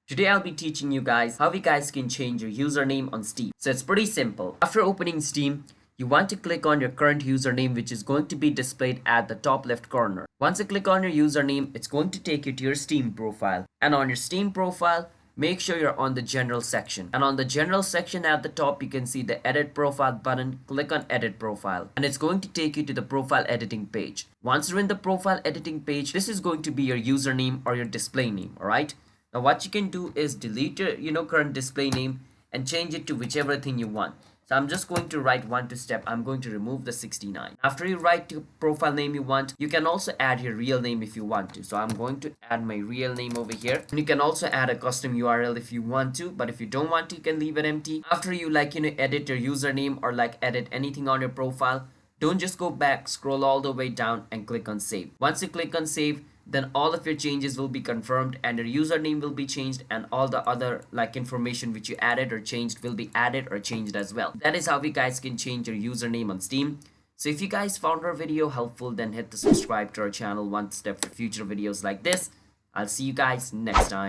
Today I'll be teaching you guys how you guys can change your username on Steam. So it's pretty simple. After opening Steam, you want to click on your current username, which is going to be displayed at the top left corner. Once you click on your username, it's going to take you to your Steam profile. And on your Steam profile, make sure you're on the general section. And on the general section at the top, you can see the edit profile button. Click on edit profile. And it's going to take you to the profile editing page. Once you're in the profile editing page, this is going to be your username or your display name, alright? Now what you can do is delete your current display name and change it to whichever thing you want. So I'm just going to write 1-2-step. I'm going to remove the 69. After you write the profile name you want, you can also add your real name if you want to. So I'm going to add my real name over here. And you can also add a custom URL if you want to, but if you don't want to, you can leave it empty. After you edit your username or edit anything on your profile, don't just go back, scroll all the way down and click on save. Once you click on save, then all of your changes will be confirmed and your username will be changed, and all the other information which you added or changed will be added or changed as well. That is how you guys can change your username on Steam. So if you guys found our video helpful, then hit the subscribe to our channel 1 step for future videos like this. I'll see you guys next time.